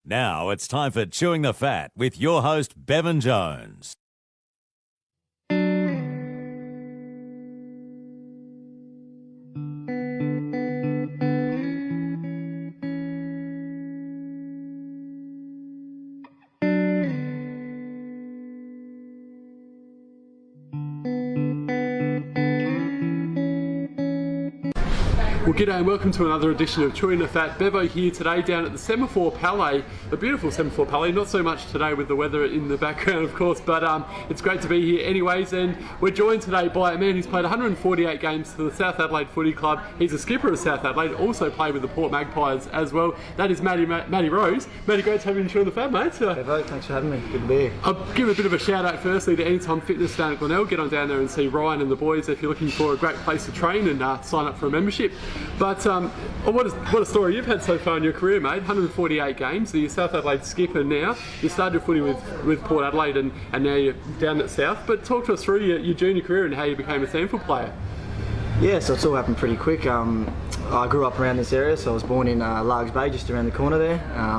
Now it's time for Chewing the Fat with your host, Bevan Jones. Well, g'day and welcome to another edition of Chewing the Fat. Bevo here today down at the SANFL Palais, a beautiful SANFL Palais, not so much today with the weather in the background of course, but it's great to be here anyways, and we're joined today by a man who's played 148 games for the South Adelaide Footy Club. He's a skipper of South Adelaide, also played with the Port Magpies as well. That is Matty Rose. Matty, great to have you in Chewing the Fat, mate. Bevo, thanks for having me, good to be here. I'll give a bit of a shout out firstly to Anytime Fitness down at Glenelg. Get on down there and see Ryan and the boys if you're looking for a great place to train and sign up for a membership. But what a story you've had so far in your career, mate. 148 games, so you're South Adelaide skipper now. You started footy with Port Adelaide and now you're down at South. But talk to us through your junior career and how you became a SANFL player. Yeah, so it's all happened pretty quick. I grew up around this area, so I was born in Largs Bay, just around the corner there.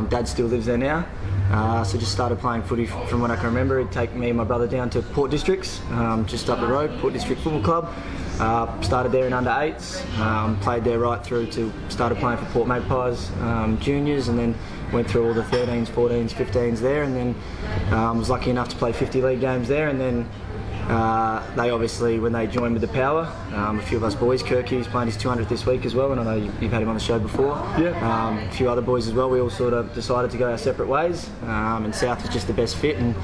Dad still lives there now. So just started playing footy from what I can remember. He'd take me and my brother down to Port Districts, just up the road, Port District Football Club. Started there in under 8s, played there right through to started playing for Port Magpies juniors, and then went through all the 13s, 14s, 15s there, and then was lucky enough to play 50 league games there, and then they obviously, when they joined with the Power, a few of us boys, Kirky, who's playing his 200th this week as well, and I know you've had him on the show before. Yeah. A few other boys as well, we all sort of decided to go our separate ways, and South was just the best fit, and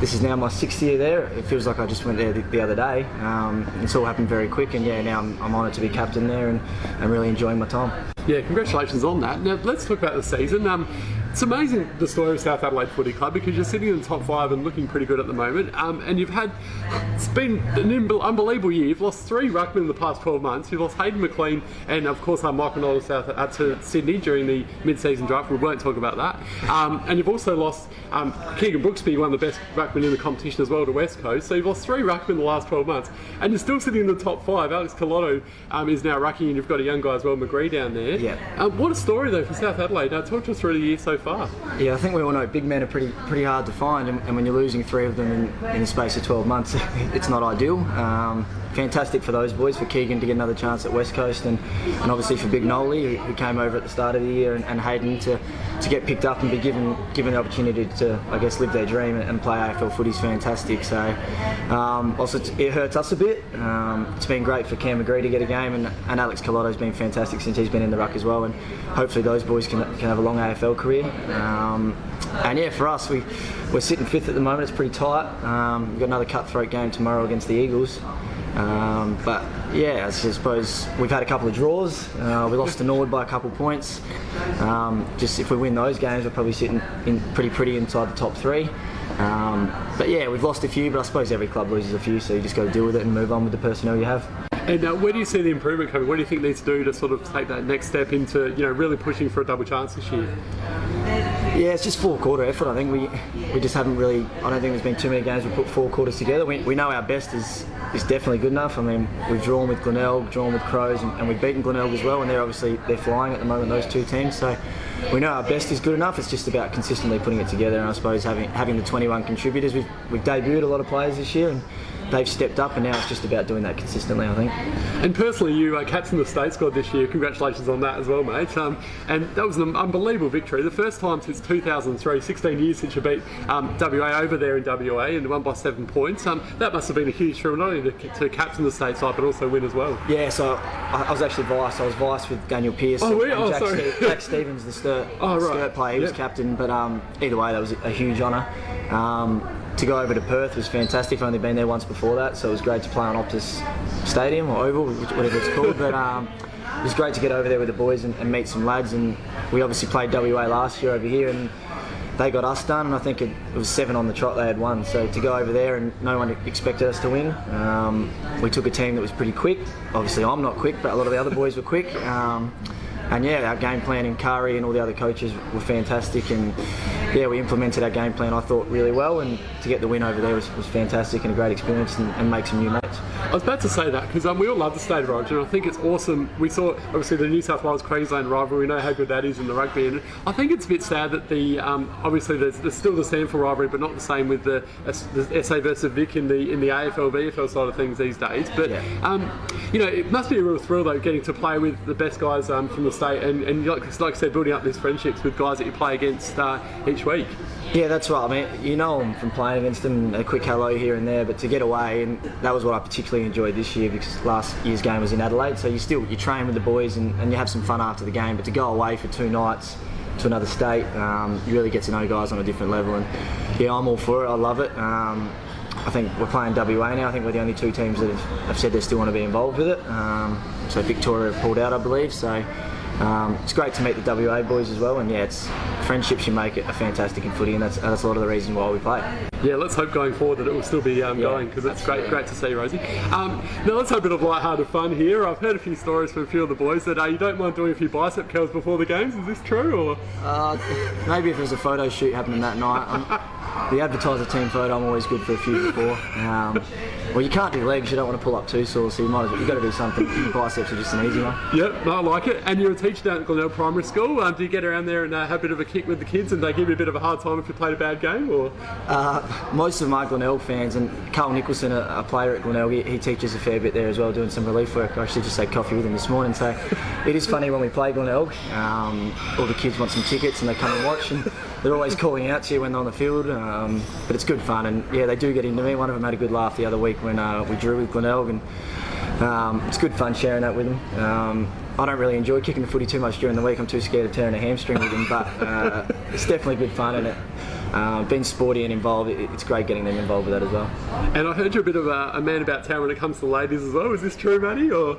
this is now my 6th year there. It feels like I just went there the other day. It's all happened very quick, and yeah, now I'm honoured to be captain there and really enjoying my time. Yeah, congratulations on that. Now let's talk about the season. It's amazing, the story of South Adelaide Footy Club, because you're sitting in the top 5 and looking pretty good at the moment, and it's been an unbelievable year. You've lost 3 ruckmen in the past 12 months. You've lost Hayden McLean and of course Michael Noel to Sydney during the mid-season draft. We won't talk about that. And you've also lost Keegan Brooksby, one of the best ruckmen in the competition as well, to West Coast. So you've lost 3 ruckmen in the last 12 months, and you're still sitting in the top 5. Alex Colotto is now rucking, and you've got a young guy as well, McGree, down there. Yeah. What a story though for South Adelaide. Now talk to us through the year so far. Yeah, I think we all know big men are pretty hard to find, and when you're losing 3 of them in the space of 12 months, it's not ideal. Fantastic for those boys, for Keegan to get another chance at West Coast, and obviously for Big Nolly, who came over at the start of the year, and Hayden to get picked up and be given the opportunity to, I guess, live their dream and play AFL footy is fantastic. So also it hurts us a bit. It's been great for Cam McGree to get a game, and Alex Colotto's been fantastic since he's been in the ruck as well, and hopefully those boys can have a long AFL career. And yeah, for us, we're sitting 5th at the moment. It's pretty tight. We've got another cutthroat game tomorrow against the Eagles. But yeah, I suppose we've had a couple of draws. We lost to Norwood by a couple of points. Just if we win those games, we're probably sitting in pretty inside the top 3. But yeah, we've lost a few, but I suppose every club loses a few, so you just got to deal with it and move on with the personnel you have. And where do you see the improvement coming? What do you think needs to do to sort of take that next step into, really pushing for a double chance this year? Yeah, it's just 4-quarter effort. I think we just haven't really. I don't think there's been too many games we put 4 quarters together. We know our best is definitely good enough. I mean, we've drawn with Glenelg, drawn with Crows, and we've beaten Glenelg as well. And they're flying at the moment, those 2 teams. So we know our best is good enough. It's just about consistently putting it together. And I suppose having the 21 contributors, we've debuted a lot of players this year, and they've stepped up, and now it's just about doing that consistently, I think. And personally, you captained the state squad this year. Congratulations on that as well, mate. And that was an unbelievable victory. The first time since 2003, 16 years since you beat WA over there in WA and won by 7 points. That must have been a huge thrill, not only to captain the state side, but also win as well. Yeah, so I was actually vice. I was vice with Daniel Pearce and Jack Stevens, the Sturt player. He was captain, but either way, that was a huge honour. To go over to Perth was fantastic. I've only been there once before that, so it was great to play on Optus Stadium or Oval, whatever it's called. But it was great to get over there with the boys and meet some lads. And we obviously played WA last year over here, and they got us done. And I think it was 7 on the trot they had won. So to go over there and no one expected us to win. We took a team that was pretty quick. Obviously I'm not quick, but a lot of the other boys were quick. yeah, our game plan in Kari and all the other coaches were fantastic, and yeah, we implemented our game plan, I thought, really well, and to get the win over there was fantastic and a great experience, and make some new mates. I was about to say that because we all love the State of Origin. I think it's awesome. We saw obviously the New South Wales Queensland rivalry. We know how good that is in the rugby, and I think it's a bit sad that the obviously there's still the SANFL rivalry, but not the same with the SA versus Vic in the AFL VFL side of things these days. But you know, it must be a real thrill though, getting to play with the best guys from the state, and like I said, building up these friendships with guys that you play against each week. Yeah, that's right. I mean, you know them from playing against them, a quick hello here and there, but to get away, and that was what I particularly enjoyed this year, because last year's game was in Adelaide, so you train with the boys and you have some fun after the game, but to go away for 2 nights to another state, you really get to know guys on a different level, and yeah, I'm all for it. I love it. I think we're playing WA now. I think we're the only 2 teams that have said they still want to be involved with it. So Victoria pulled out, I believe, so it's great to meet the WA boys as well, and yeah, it's friendships you make are fantastic in footy, and that's a lot of the reason why we play. Yeah, let's hope going forward that it will still be going, because it's great to see, Rosie. Now let's have a bit of light-hearted fun here. I've heard a few stories from a few of the boys that you don't mind doing a few bicep curls before the games. Is this true, or? Maybe if there's a photo shoot happening that night. The advertiser team photo, I'm always good for a few before. Well, you can't do legs, you don't want to pull up too sore, so you've got to do something. Biceps are just an easy one. Yep, no, I like it. And you're a teacher down at Glenelg Primary School. Do you get around there and have a bit of a kick with the kids, and they give you a bit of a hard time if you played a bad game, or? Most of my Glenelg fans, and Carl Nicholson, a player at Glenelg, he teaches a fair bit there as well, doing some relief work. I actually just had coffee with him this morning, so it is funny when we play Glenelg. All the kids want some tickets and they come and watch, and they're always calling out to you when they're on the field, but it's good fun, and yeah, they do get into me. One of them had a good laugh the other week when we drew with Glenelg, and it's good fun sharing that with them. I don't really enjoy kicking the footy too much during the week. I'm too scared of tearing a hamstring with them, but it's definitely good fun, and being sporty and involved, it's great getting them involved with that as well. And I heard you're a bit of a man about town when it comes to the ladies as well. Is this true, Matty, or?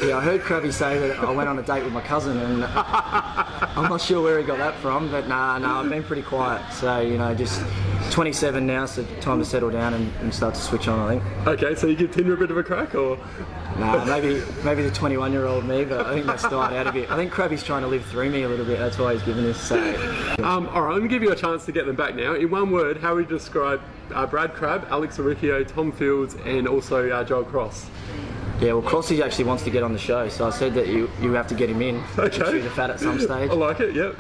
Yeah, I heard Krabby say that I went on a date with my cousin, and I'm not sure where he got that from, but no, I've been pretty quiet. So, you know, just 27 now, so time to settle down and start to switch on, I think. Okay, so you give Tinder a bit of a crack, or? Nah, maybe the 21-year-old me, but I think that's died out a bit. I think Krabby's trying to live through me a little bit, that's why he's giving this. So. All right, let me give you a chance to get them back now. In one word, how would you describe Brad Crabb, Alex Aricchio, Tom Fields, and also Joel Cross? Yeah, well, Crossy actually wants to get on the show, so I said that you have to get him in. Okay. Chew the fat at some stage. I like it, yep.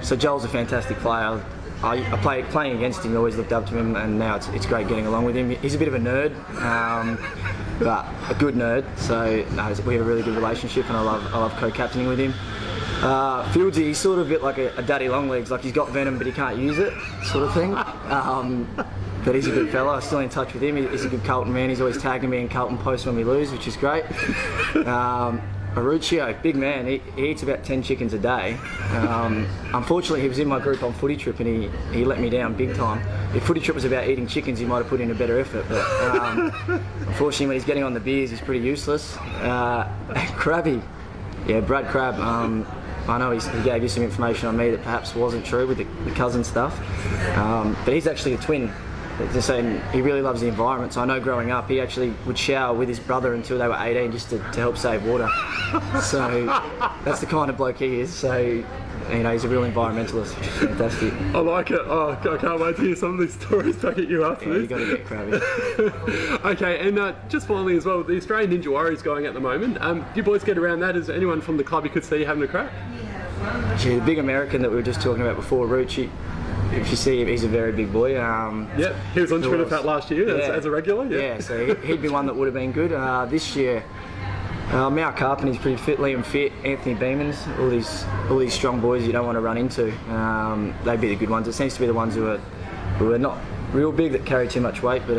So Joel's a fantastic player. Playing against him, I always looked up to him, and now it's great getting along with him. He's a bit of a nerd, but a good nerd, so we have a really good relationship, and I love co-captaining with him. Fieldsy, he's sort of a bit like a daddy long legs, like he's got venom but he can't use it, sort of thing. But he's a good fella. I'm still in touch with him. He's a good Carlton man. He's always tagging me in Carlton posts when we lose, which is great. Aricchio, big man. He eats about 10 chickens a day. Unfortunately, he was in my group on Footy Trip, and he let me down big time. If Footy Trip was about eating chickens, he might have put in a better effort. But unfortunately, when he's getting on the beers, he's pretty useless. Krabby, yeah, Brad Crabb. I know he gave you some information on me that perhaps wasn't true with the cousin stuff, but he's actually a twin. They're saying he really loves the environment, so I know growing up he actually would shower with his brother until they were 18 just to help save water. So that's the kind of bloke he is, so you know, he's a real environmentalist. Fantastic. I like it. Oh, I can't wait to hear some of these stories back at you after this. You've got to get Krabby. Okay, and just finally as well, the Australian Ninja Warriors going at the moment. Do you boys get around that? Is there anyone from the club you could see having a crack? Gee, the big American that we were just talking about before, Rucci, if you see him, he's a very big boy. Yep, he was on Twitter Fat last year as a regular. Yeah, so he'd be one that would have been good. This year, Mal Carpenter's pretty fit, Liam Fit, Anthony Beamans, all these strong boys you don't want to run into. They'd be the good ones. It seems to be the ones who are not real big, that carry too much weight, but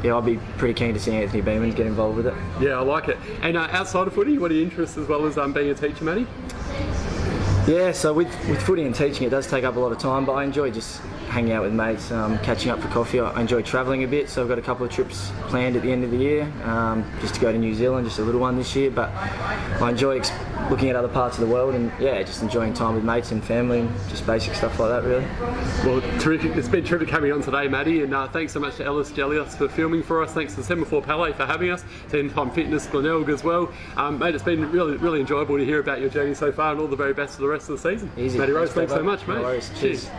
yeah, I'd be pretty keen to see Anthony Beamans get involved with it. Yeah, I like it. And outside of footy, what are your interests as well as being a teacher, Matty? Yeah, so with footy and teaching, it does take up a lot of time, but I enjoy just hanging out with mates, catching up for coffee. I enjoy travelling a bit, so I've got a couple of trips planned at the end of the year, just to go to New Zealand, just a little one this year. But I enjoy looking at other parts of the world, and yeah, just enjoying time with mates and family, and just basic stuff like that, really. Well, terrific. It's been terrific coming on today, Matty, and thanks so much to Ellis Jellios for filming for us. Thanks to SANFL Palais for having us, to End Time Fitness Glenelg as well. Mate, it's been really enjoyable to hear about your journey so far, and all the very best for the rest of the season. Easy. Matty Rose, thanks so much, mate. No worries. Cheers.